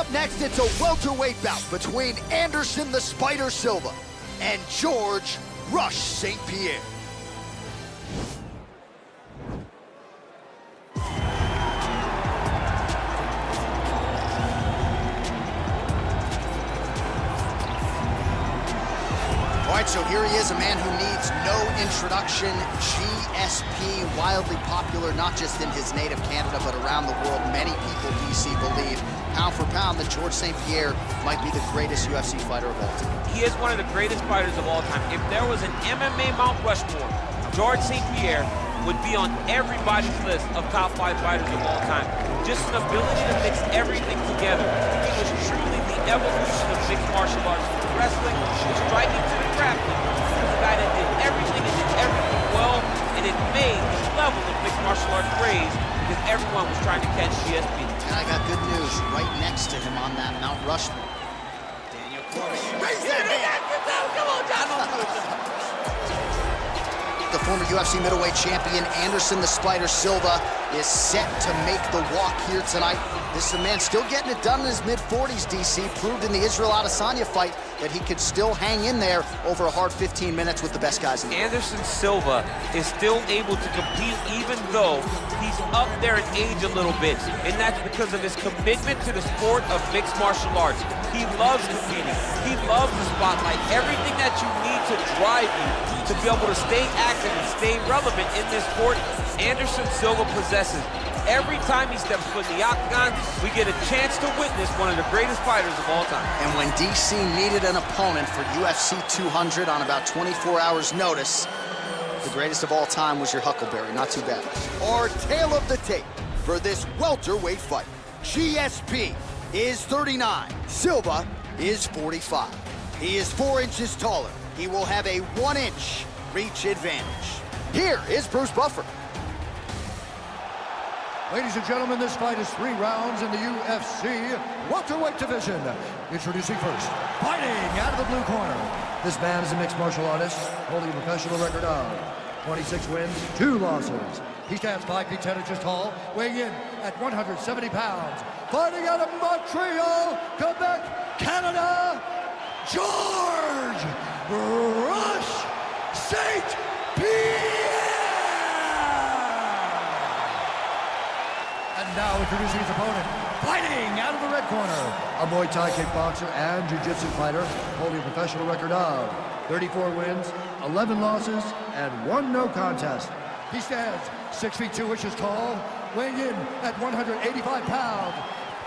Up next, it's a welterweight bout between Anderson the Spider Silva and George Rush St-Pierre. All right, so here he is, a man who needs no introduction. GSP, wildly popular, not just in his native Canada, but around the world. Many people, DC, believe, pound for pound, that George St-Pierre might be the greatest UFC fighter of all time. He is one of the greatest fighters of all time. If there was an MMA Mount Rushmore, George St-Pierre would be on everybody's list of top 5 fighters of all time. Just an ability to mix everything together. He was truly the evolution of mixed martial arts, from wrestling to striking to the grappling. He was a guy that did everything and did everything well, and it made the level of mixed martial arts raise because everyone was trying to catch GSP. And I got good news right next to him on that Mount Rushmore. Daniel Cormier. Come on, John. The former UFC middleweight champion Anderson the Spider Silva is set to make the walk here tonight. This is a man still getting it done in his mid-40s, DC. Proved in the Israel Adesanya fight that he could still hang in there over a hard 15 minutes with the best guys in the world. Anderson Silva is still able to compete even though he's up there in age a little bit, and that's because of his commitment to the sport of mixed martial arts. He loves competing. He loves the spotlight. Everything that you need to drive you to be able to stay active and stay relevant in this sport, Anderson Silva possesses. Every time he steps foot in the octagon, we get a chance to witness one of the greatest fighters of all time. And when DC needed an opponent for UFC 200 on about 24 hours notice, the greatest of all time was your Huckleberry. Not too bad. Our tale of the tape for this welterweight fight. GSP is 39. Silva is 45. He is 4 inches taller. He will have a 1-inch reach advantage. Here is Bruce Buffer. Ladies and gentlemen, this fight is 3 rounds in the UFC welterweight division. Introducing first, fighting out of the blue corner. This man is a mixed martial artist, holding a professional record of 26 wins, 2 losses. He stands 5 feet 10 inches tall, weighing in at 170 pounds. Fighting out of Montreal, Quebec, Canada, George Rush St-Pierre! And now introducing his opponent, fighting out of the red corner, a Muay Thai kickboxer and jiu-jitsu fighter, holding a professional record of 34 wins, 11 losses, and 1 no contest. He stands 6 feet 2 inches tall, weighing in at 185 pounds.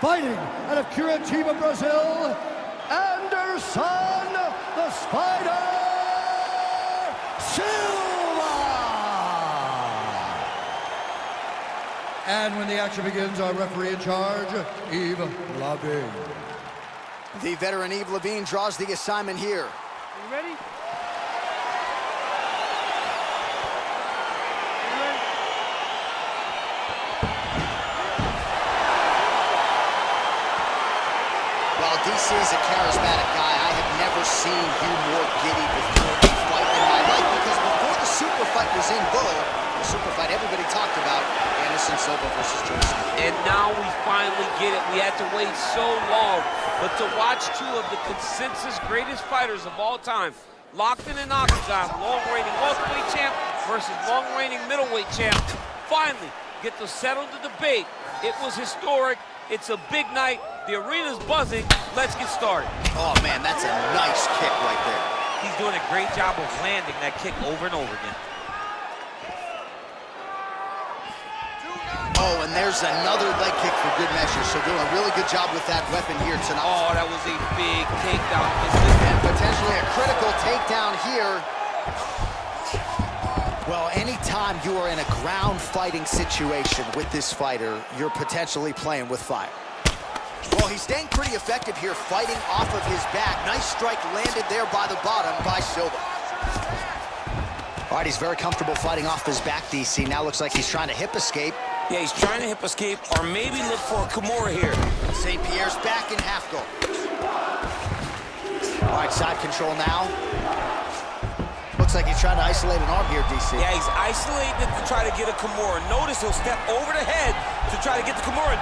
Fighting out of Curitiba, Brazil, Anderson the Spider Silva! And when the action begins, our referee in charge, Yves Lavigne. The veteran Yves Lavigne draws the assignment here. You ready? While DC is a charismatic guy, I have never seen you more giddy before a fight in my life, because before the super fight was in vogue, the super fight everybody talked about, Anderson Silva versus George St-Pierre. And now we finally get it. We had to wait so long, but to watch 2 of the consensus greatest fighters of all time locked in an octagon, long-reigning welterweight champ versus long-reigning middleweight champ, finally get to settle the debate. It was historic. It's a big night. The arena's buzzing. Let's get started. Oh, man, that's a nice kick right there. He's doing a great job of landing that kick over and over again. Oh, and there's another leg kick for good measure. So doing a really good job with that weapon here tonight. Oh, that was a big takedown. And potentially a critical takedown here. Well, anytime you are in a ground fighting situation with this fighter, you're potentially playing with fire. Well, he's staying pretty effective here, fighting off of his back. Nice strike landed there by the bottom by Silva. All right, he's very comfortable fighting off his back, DC. Now looks like he's trying to hip escape. Yeah, he's trying to hip escape or maybe look for a Kimura here. St-Pierre's back in half guard. All right, side control now. Looks like he's trying to isolate an arm here, DC. Yeah, he's isolating it to try to get a Kimura. Notice he'll step over the head to try to get the Kimura.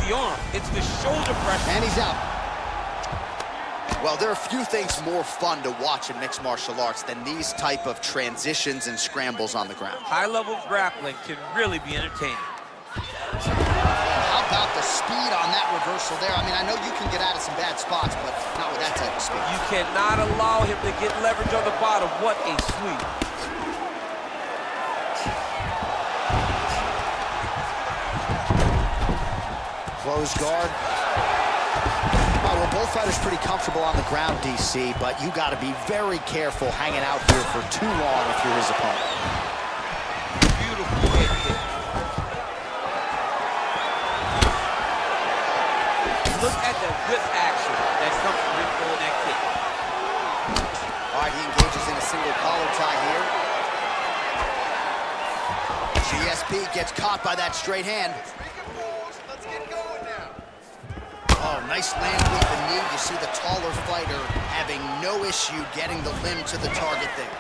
the arm. It's the shoulder pressure. And he's out. Well, there are few things more fun to watch in mixed martial arts than these type of transitions and scrambles on the ground. High-level grappling can really be entertaining. How about the speed on that reversal there? I mean, I know you can get out of some bad spots, but not with that type of speed. You cannot allow him to get leverage on the bottom. What a sweep. Close guard. Well, both fighters pretty comfortable on the ground, DC, but you got to be very careful hanging out here for too long if you're his opponent. Beautiful head kick. Look at the good action that comes from him throwing that kick. All right, he engages in a single collar tie here. GSP gets caught by that straight hand. Oh, nice land with the knee. You see the taller fighter having no issue getting the limb to the target there.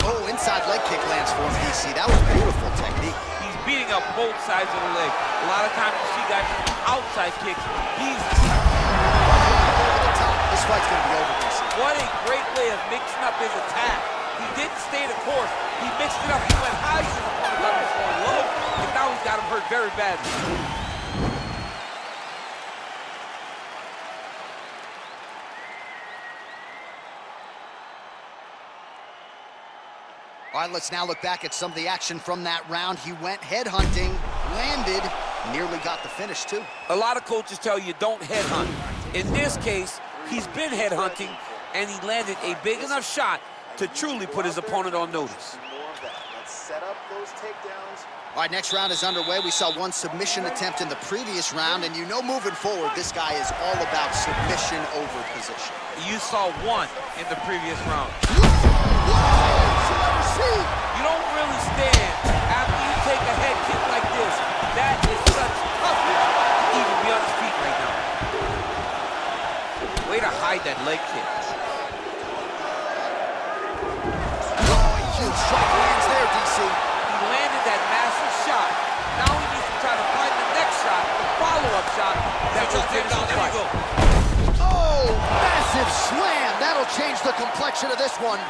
Oh, inside leg kick lands for him, DC. That was beautiful technique. He's beating up both sides of the leg. A lot of times you see guys with outside kicks. He's over the top. This fight's gonna be over, DC. What a great way of mixing up his attack. He didn't stay the course. He mixed it up. He went high to the opponent, got him going low, and now he's got him hurt very badly. All right, let's now look back at some of the action from that round. He went headhunting, landed, nearly got the finish, too. A lot of coaches tell you don't headhunt. In this case, he's been headhunting, and he landed a big enough shot to truly put his opponent on notice. Let's set up those takedowns. All right, next round is underway. We saw one submission attempt in the previous round, and you know moving forward, this guy is all about submission over position. You saw one in the previous round. You don't really stand after you take a head kick like this. That is such toughness to even be on his feet right now. Way to hide that leg kick. Oh, huge strike lands there, DC. He landed that massive shot. Now he needs to try to find the next shot, the follow-up shot that will finish the fight. Oh, massive slam. That'll change the complexion of this one.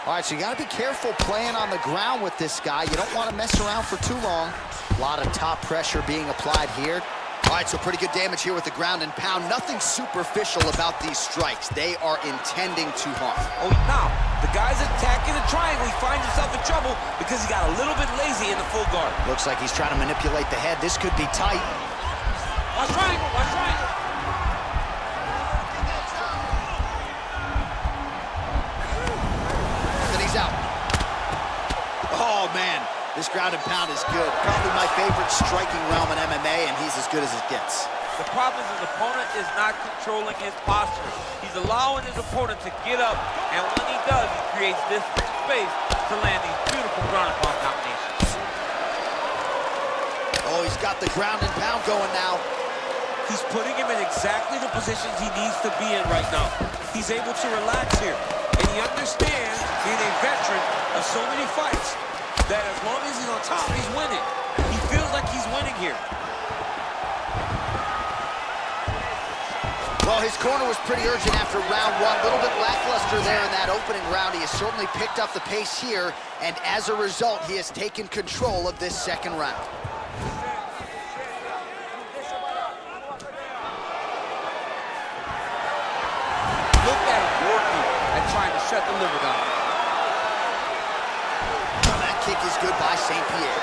All right, so you got to be careful playing on the ground with this guy. You don't want to mess around for too long. A lot of top pressure being applied here. All right, so pretty good damage here with the ground and pound. Nothing superficial about these strikes. They are intending to harm. Oh, now, the guy's attacking the triangle. He finds himself in trouble because he got a little bit lazy in the full guard. Looks like he's trying to manipulate the head. This could be tight. Watch triangle, watch triangle. Out. Oh, man, this ground and pound is good. Probably my favorite striking realm in MMA, and he's as good as it gets. The problem is his opponent is not controlling his posture. He's allowing his opponent to get up, and when he does, he creates this space to land these beautiful ground and pound combinations. Oh, he's got the ground and pound going now. He's putting him in exactly the positions he needs to be in right now. He's able to relax here. And he understands, being a veteran of so many fights, that as long as he's on top, he's winning. He feels like he's winning here. Well, his corner was pretty urgent after round one. A little bit lackluster there in that opening round. He has certainly picked up the pace here, and as a result, he has taken control of this second round. Trying to shut the liver down. Well, that kick is good by St-Pierre.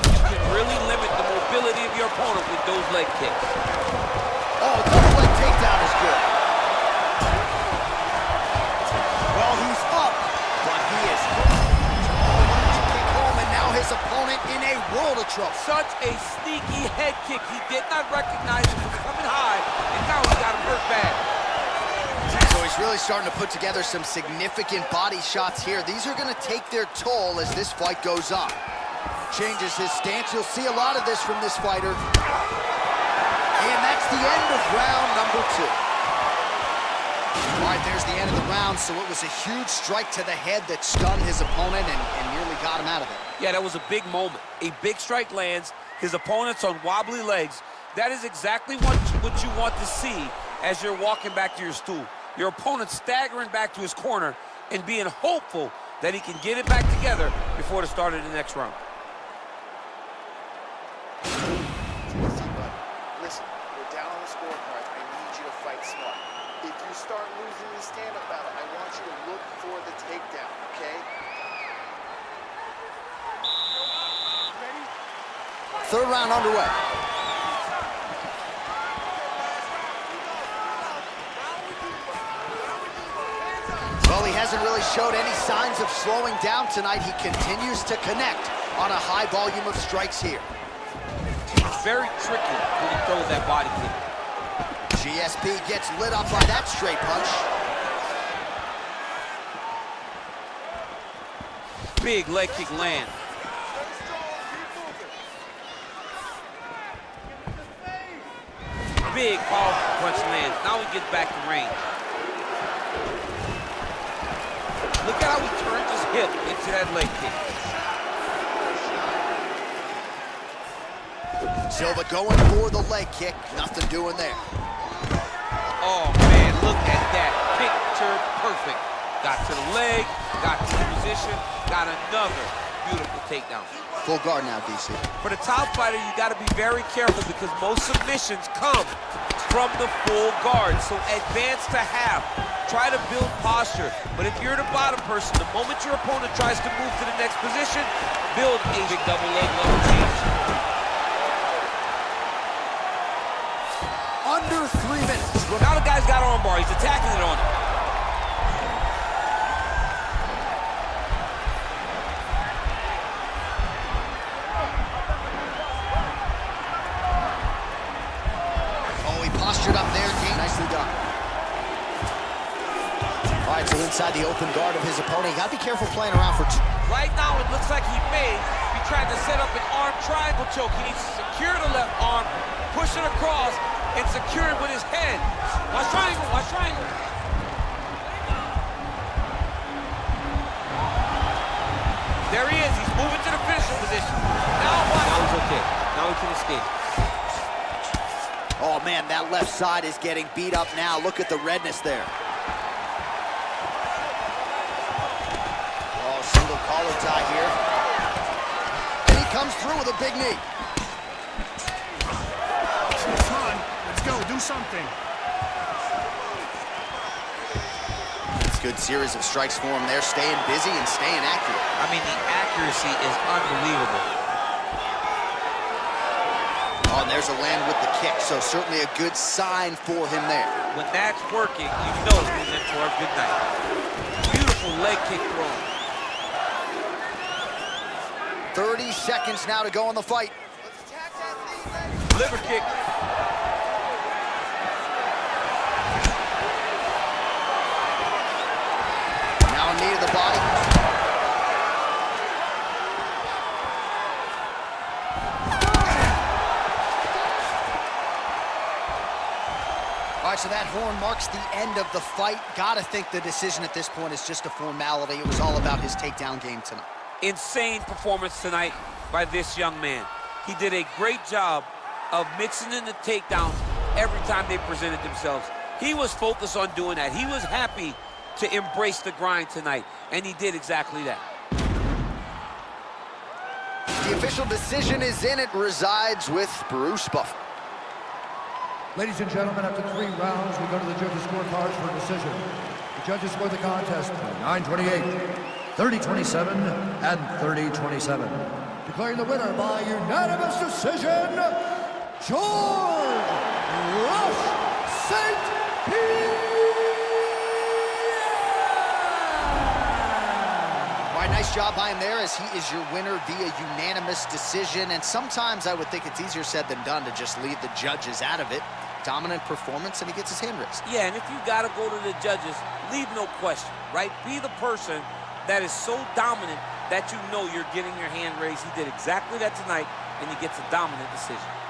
You can really limit the mobility of your opponent with those leg kicks. Oh, double leg takedown is good. His opponent in a world of trouble. Such a sneaky head kick. He did not recognize it was coming high, and now he got him hurt bad. So he's really starting to put together some significant body shots here. These are going to take their toll as this fight goes on. Changes his stance. You'll see a lot of this from this fighter. And that's the end of round number 2. All right, there's the end of the round, so it was a huge strike to the head that stunned his opponent and nearly got him out of it. Yeah, that was a big moment. A big strike lands, his opponent's on wobbly legs. That is exactly what you want to see as you're walking back to your stool. Your opponent staggering back to his corner and being hopeful that he can get it back together before the start of the next round. Listen, we're down on the scorecards. I need you to fight smart. If you start losing the stand-up battle, I want you to look for the takedown, okay? Third round underway. Well, he hasn't really showed any signs of slowing down tonight. He continues to connect on a high volume of strikes here. It's very tricky when he throws that body kick. GSP gets lit up by that straight punch. Big leg kick land. Big powerful punch lands. Now he gets back to range. Look at how he turns his hip into that leg kick. Silva going for the leg kick. Nothing doing there. Oh, man, look at that. Picture perfect. Got to the leg, got to the position, got another beautiful takedown. Full guard now, DC. For the top fighter, you got to be very careful because most submissions come from the full guard. So advance to half. Try to build posture. But if you're the bottom person, the moment your opponent tries to move to the next position, build a big double leg level change. Under 3 minutes. Now the guy's got armbar. He's attacking it on him. Oh, he postured up there. Nicely done. All right, so inside the open guard of his opponent. You got to be careful playing around for two. Right now, it looks like he may be trying to set up an arm triangle choke. He needs to secure the left arm, push it across, and secure it with his head. Watch triangle, watch triangle. There he is, he's moving to the finishing position. Now what? Now he's okay, now he can escape. Oh, man, that left side is getting beat up now. Look at the redness there. Oh, single collar tie here. And he comes through with a big knee. Come on, let's go, do something. It's a good series of strikes for him there, staying busy and staying accurate. I mean, the accuracy is unbelievable. Oh, and there's a land with the kick, so certainly a good sign for him there. When that's working, you know he's in for a good night. Beautiful leg kick throw. 30 seconds now to go in the fight. Liver kick. Now a knee to the body. All right, so that horn marks the end of the fight. Gotta think the decision at this point is just a formality. It was all about his takedown game tonight. Insane performance tonight by this young man. He did a great job of mixing in the takedowns every time they presented themselves. He was focused on doing that. He was happy to embrace the grind tonight, and he did exactly that. The official decision is in. It resides with Bruce Buffer. Ladies and gentlemen, after 3 rounds, we go to the judges' scorecards for a decision. The judges scored the contest 9-28, 30-27, and 30-27. Declaring the winner by unanimous decision, George Rush St-Pierre! All right, nice job by him there, as he is your winner via unanimous decision. And sometimes I would think it's easier said than done to just leave the judges out of it. Dominant performance, and he gets his hand raised. Yeah, and if you got to go to the judges, leave no question, right? Be the person that is so dominant that you know you're getting your hand raised. He did exactly that tonight, and he gets a dominant decision.